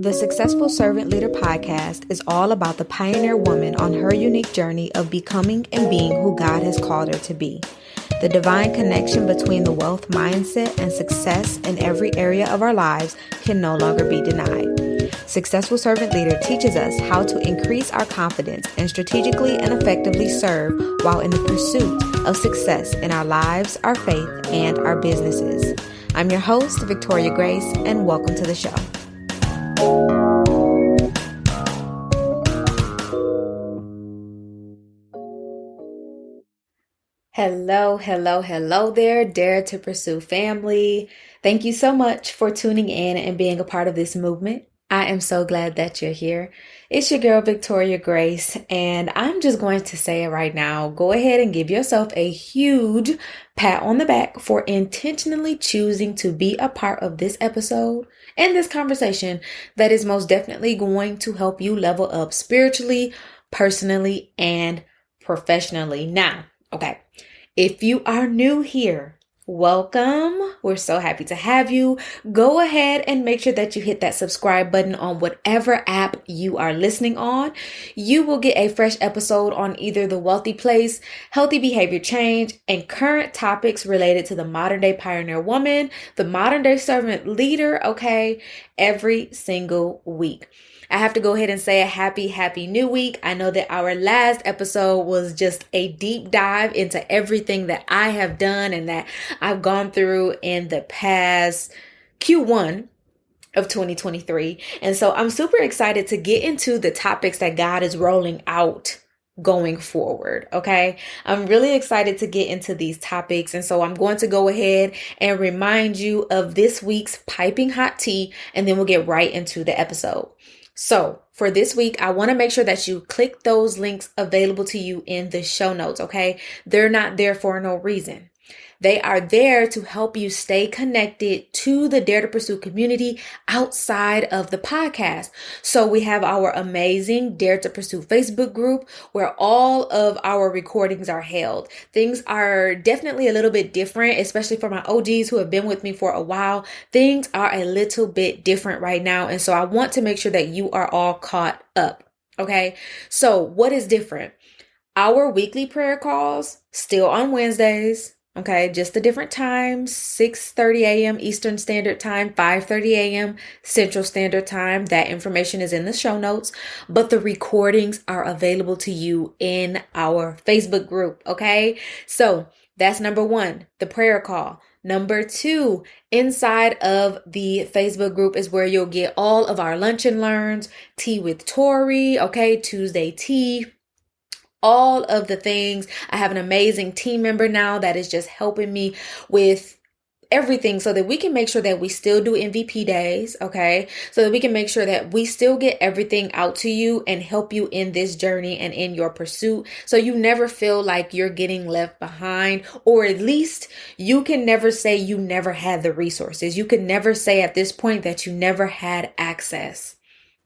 The Successful Servant Leader podcast is all about the pioneer woman on her unique journey of becoming and being who God has called her to be. The divine connection between the wealth mindset and success in every area of our lives can no longer be denied. Successful Servant Leader teaches us how to increase our confidence and strategically and effectively serve while in the pursuit of success in our lives, our faith, and our businesses. I'm your host, Victoria Grace, and welcome to the show. Hello there, Dare to Pursue family. Thank you so much for tuning in and being a part of this movement. I am so glad that you're here. It's your girl, Victoria Grace, and I'm just going to say it right now. Go ahead and give yourself a huge pat on the back for intentionally choosing to be a part of this episode and this conversation that is most definitely going to help you level up spiritually, personally, and professionally. Now, okay, if you are new here, welcome. We're so happy to have you. Go ahead and make sure that you hit that subscribe button on whatever app you are listening on. You will get a fresh episode on either the wealthy place, healthy behavior change, and current topics related to the modern day pioneer woman, the modern day servant leader, okay, every single week. I have to go ahead and say a happy new week. I know that our last episode was just a deep dive into everything that I have done and that I've gone through in the past Q1 of 2023. And so I'm super excited to get into the topics that God is rolling out going forward. Okay. I'm really excited to get into these topics. And so I'm going to go ahead and remind you of this week's piping hot tea, and then we'll get right into the episode. So for this week, I want to make sure that you click those links available to you in the show notes. Okay. They're not there for no reason. They are there to help you stay connected to the Dare to Pursue community outside of the podcast. So we have our amazing Dare to Pursue Facebook group where all of our recordings are held. Things are definitely a little bit different, especially for my OGs who have been with me for a while. Things are a little bit different right now. And so I want to make sure that you are all caught up. Okay. So what is different? Our weekly prayer calls still on Wednesdays. Okay, just the different times, 6:30 a.m. Eastern Standard Time, 5:30 a.m. Central Standard Time. That information is in the show notes, but the recordings are available to you in our Facebook group, okay? So that's number one, the prayer call. Number two, inside of the Facebook group is where you'll get all of our lunch and learns, tea with Tori, okay, Tuesday tea, all of the things. I have an amazing team member now that is just helping me with everything so that we can make sure that we still do MVP days, okay? So that we can make sure that we still get everything out to you and help you in this journey and in your pursuit. So you never feel like you're getting left behind, or at least you can never say you never had the resources. You can never say at this point that you never had access.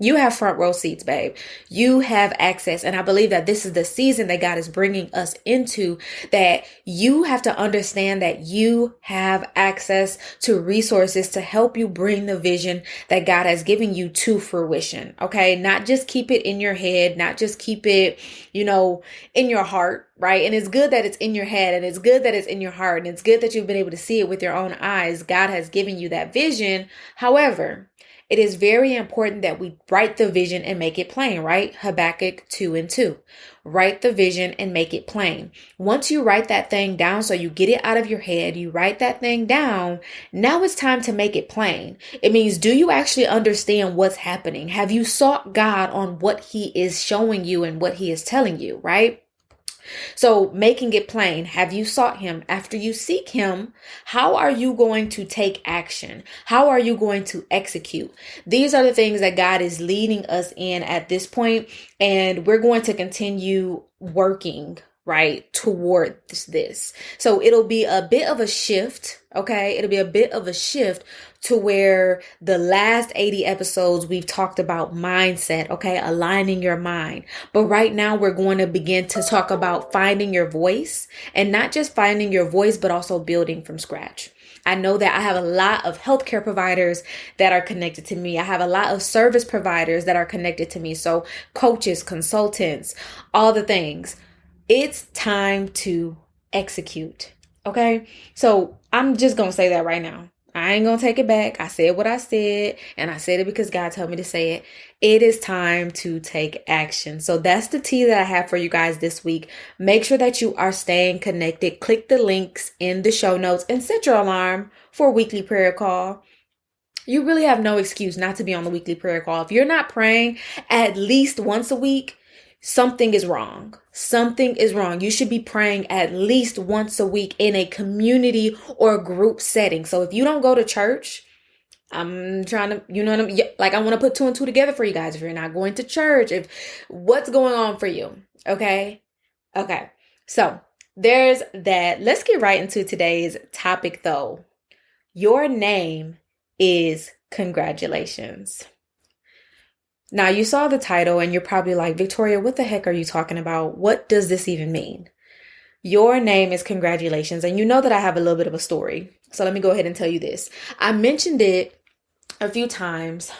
You have front row seats, babe. You have access. And I believe that this is the season that God is bringing us into, that you have to understand that you have access to resources to help you bring the vision that God has given you to fruition. Okay. Not just keep it in your head, not just keep it, in your heart. Right. And it's good that it's in your head, and it's good that it's in your heart, and it's good that you've been able to see it with your own eyes. God has given you that vision. However, it is very important that we write the vision and make it plain, right? Habakkuk 2:2. Write the vision and make it plain. Once you write that thing down, so you get it out of your head, you write that thing down, now it's time to make it plain. It means, do you actually understand what's happening? Have you sought God on what He is showing you and what He is telling you, right? So making it plain, have you sought Him? After you seek Him, how are you going to take action? How are you going to execute? These are the things that God is leading us in at this point, and we're going to continue working right towards this. So it'll be a bit of a shift. Okay. It'll be a bit of a shift to where the last 80 episodes we've talked about mindset. Okay. Aligning your mind. But right now we're going to begin to talk about finding your voice, and not just finding your voice, but also building from scratch. I know that I have a lot of healthcare providers that are connected to me. I have a lot of service providers that are connected to me. So coaches, consultants, all the things. It's time to execute. Okay. So I'm just going to say that right now. I ain't going to take it back. I said what I said, and I said it because God told me to say it. It is time to take action. So that's the tea that I have for you guys this week. Make sure that you are staying connected. Click the links in the show notes and set your alarm for a weekly prayer call. You really have no excuse not to be on the weekly prayer call. If you're not praying at least once a week, something is wrong. Something is wrong. You should be praying at least once a week in a community or group setting. So if you don't go to church, I'm trying to, like, I want to put two and two together for you guys. If you're not going to church, what's going on for you? Okay. Okay. So there's that. Let's get right into today's topic though. Your name is congratulations. Now, you saw the title and you're probably like, Victoria, what the heck are you talking about? What does this even mean? Your name is congratulations. And you know that I have a little bit of a story. So let me go ahead and tell you this. I mentioned it a few times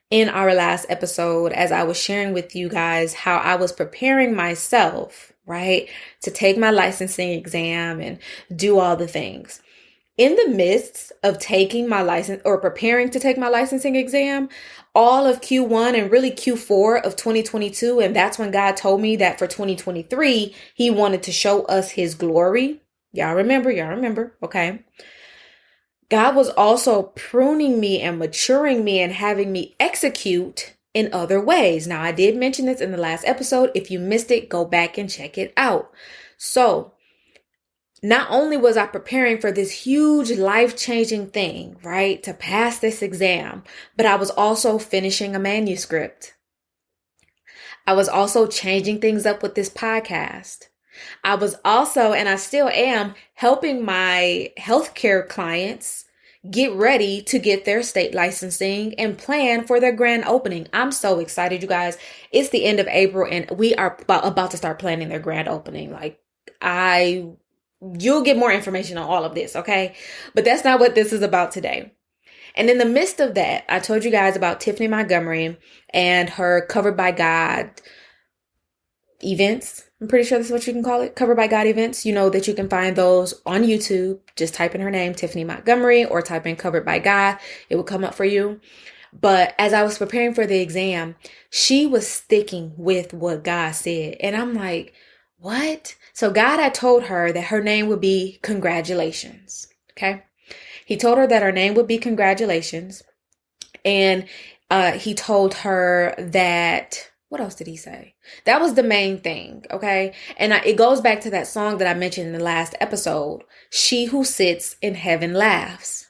in our last episode as I was sharing with you guys how I was preparing myself, right, to take my licensing exam and do all the things. In the midst of taking my license or preparing to take my licensing exam, all of Q1 and really Q4 of 2022, and that's when God told me that for 2023, he wanted to show us his glory. Y'all remember, okay? God was also pruning me and maturing me and having me execute in other ways. Now, I did mention this in the last episode. If you missed it, go back and check it out. So, not only was I preparing for this huge life-changing thing, right, to pass this exam, but I was also finishing a manuscript. I was also changing things up with this podcast. I was also, and I still am, helping my healthcare clients get ready to get their state licensing and plan for their grand opening. I'm so excited, you guys. It's the end of April and we are about to start planning their grand opening. You'll get more information on all of this, okay? But that's not what this is about today. And in the midst of that, I told you guys about Tiffany Montgomery and her Covered by God events. I'm pretty sure that's what you can call it. Covered by God events. You know that you can find those on YouTube. Just type in her name, Tiffany Montgomery, or type in Covered by God. It will come up for you. But as I was preparing for the exam, she was sticking with what God said. And I'm like, what? So God had told her that her name would be congratulations. Okay. He told her that her name would be congratulations. And he told her that, what else did he say? That was the main thing. Okay. And it goes back to that song that I mentioned in the last episode. She who sits in heaven laughs.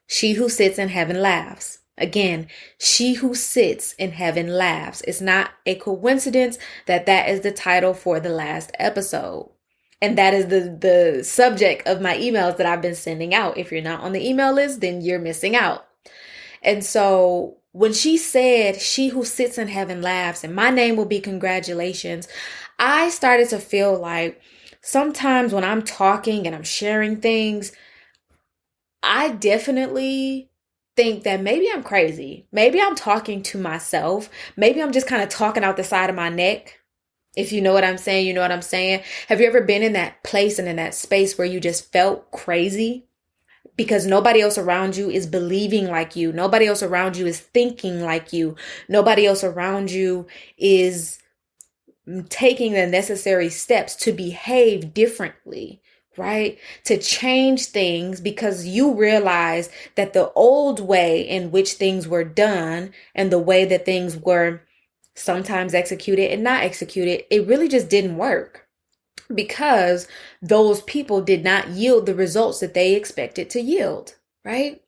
She who sits in heaven laughs. Again, she who sits in heaven laughs. It's not a coincidence that that is the title for the last episode. And that is the subject of my emails that I've been sending out. If you're not on the email list, then you're missing out. And so when she said, she who sits in heaven laughs, and my name will be congratulations, I started to feel like sometimes when I'm talking and I'm sharing things, I definitely think that maybe I'm crazy. Maybe I'm talking to myself. Maybe I'm just kind of talking out the side of my neck. If you know what I'm saying, you know what I'm saying. Have you ever been in that place and in that space where you just felt crazy? Because nobody else around you is believing like you. Nobody else around you is thinking like you. Nobody else around you is taking the necessary steps to behave differently. Right? To change things because you realize that the old way in which things were done and the way that things were sometimes executed and not executed, it really just didn't work because those people did not yield the results that they expected to yield. Right?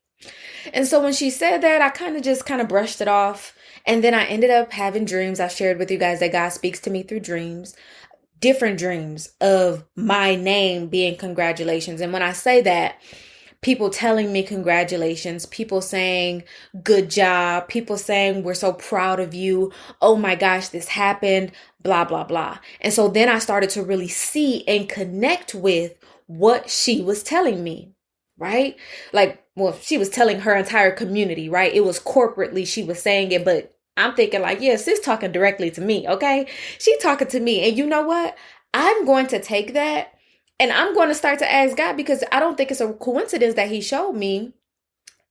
And so when she said that, I kind of brushed it off. And then I ended up having dreams. I shared with you guys that God speaks to me through dreams. Different dreams of my name being congratulations. And when I say that, people telling me congratulations, people saying good job, people saying we're so proud of you. Oh my gosh, this happened, blah, blah, blah. And so then I started to really see and connect with what she was telling me. right? Like, well, she was telling her entire community, right? It was corporately she was saying it, but I'm thinking like, yeah, sis talking directly to me, okay? She talking to me. And you know what? I'm going to take that and I'm going to start to ask God, because I don't think it's a coincidence that he showed me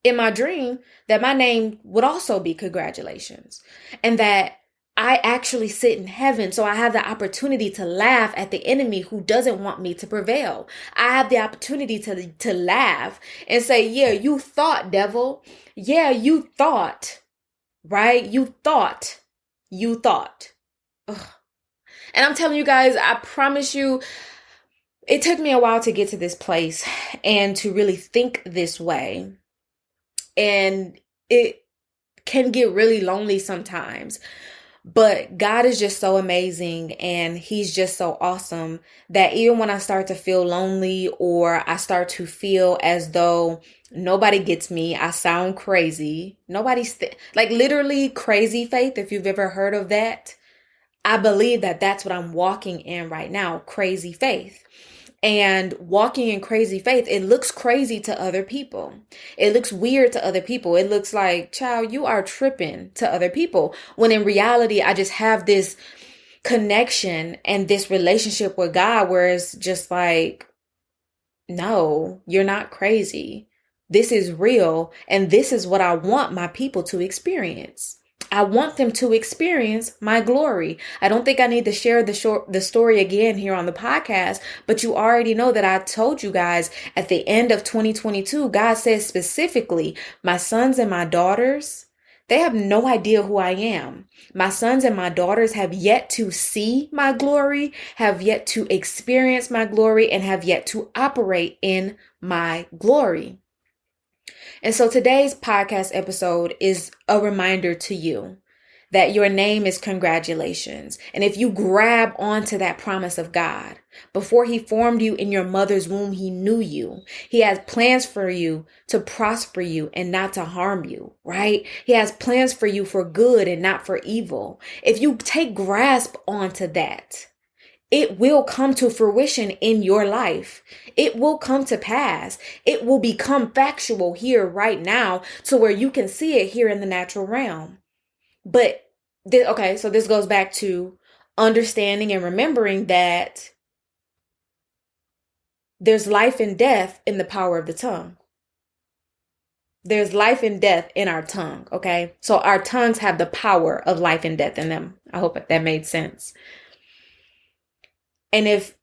in my dream that my name would also be congratulations, and that I actually sit in heaven. So I have the opportunity to laugh at the enemy who doesn't want me to prevail. I have the opportunity to laugh and say, yeah, you thought, devil. Yeah, you thought, right? You thought. Ugh. And I'm telling you guys, I promise you, it took me a while to get to this place and to really think this way. And it can get really lonely sometimes. But God is just so amazing and he's just so awesome that even when I start to feel lonely or I start to feel as though nobody gets me, I sound crazy. Like literally crazy faith, if you've ever heard of that. I believe that that's what I'm walking in right now, crazy faith. And walking in crazy faith, it looks crazy to other people. It looks weird to other people. It looks like, child, you are tripping to other people. When in reality, I just have this connection and this relationship with God where it's just like, no, you're not crazy. This is real. And this is what I want my people to experience. I want them to experience my glory. I don't think I need to share the story again here on the podcast, but you already know that I told you guys at the end of 2022, God says specifically, my sons and my daughters, they have no idea who I am. My sons and my daughters have yet to see my glory, have yet to experience my glory, and have yet to operate in my glory. And so today's podcast episode is a reminder to you that your name is congratulations. And if you grab onto that promise of God, before he formed you in your mother's womb, he knew you. He has plans for you to prosper you and not to harm you, right? He has plans for you for good and not for evil. If you take grasp onto that, it will come to fruition in your life. It will come to pass. It will become factual here right now to where you can see it here in the natural realm. But, so this goes back to understanding and remembering that there's life and death in the power of the tongue. There's life and death in our tongue, okay? So our tongues have the power of life and death in them. I hope that made sense. And if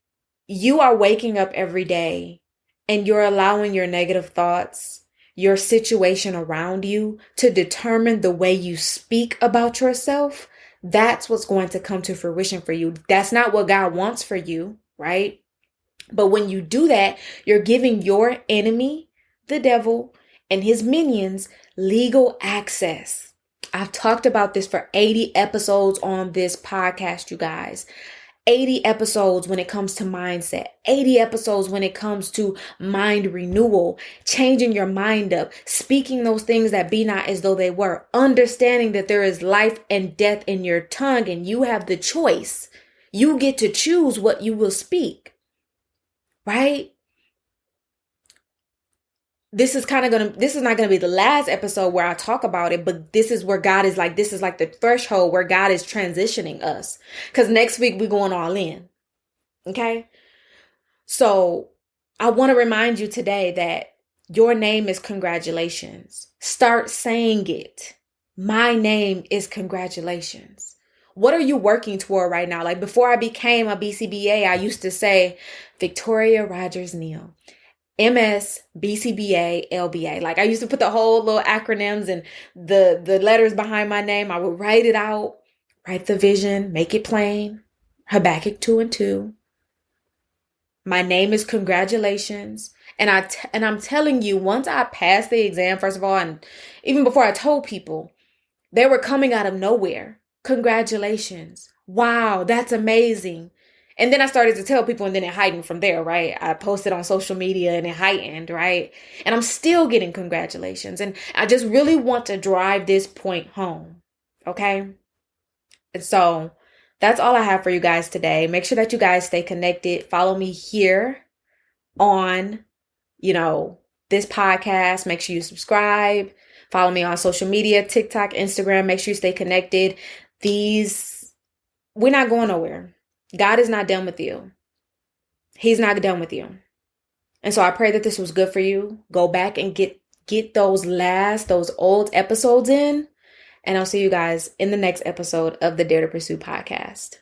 you are waking up every day and you're allowing your negative thoughts, your situation around you to determine the way you speak about yourself, that's what's going to come to fruition for you. That's not what God wants for you, right? But when you do that, you're giving your enemy, the devil, and his minions legal access. I've talked about this for 80 episodes on this podcast, you guys. 80 episodes when it comes to mindset, 80 episodes when it comes to mind renewal, changing your mind up, speaking those things that be not as though they were, understanding that there is life and death in your tongue and you have the choice. You get to choose what you will speak, right? This is not going to be the last episode where I talk about it, but this is where God is like, this is like the threshold where God is transitioning us. Because next week we're going all in. Okay. So I want to remind you today that your name is congratulations. Start saying it. My name is congratulations. What are you working toward right now? Like before I became a BCBA, I used to say Victoria Rogers Neal. MS, BCBA, LBA. Like I used to put the whole little acronyms and the letters behind my name. I would write it out, write the vision, make it plain. Habakkuk 2:2. My name is congratulations. And I'm telling you, once I passed the exam, first of all, and even before I told people, they were coming out of nowhere. Congratulations. Wow, that's amazing. And then I started to tell people and then it heightened from there, right? I posted on social media and it heightened, right? And I'm still getting congratulations. And I just really want to drive this point home, okay? And so that's all I have for you guys today. Make sure that you guys stay connected. Follow me here on, this podcast, make sure you subscribe. Follow me on social media, TikTok, Instagram. Make sure you stay connected. We're not going nowhere. God is not done with you. He's not done with you. And so I pray that this was good for you. Go back and get those old episodes in. And I'll see you guys in the next episode of the Dare to Pursue podcast.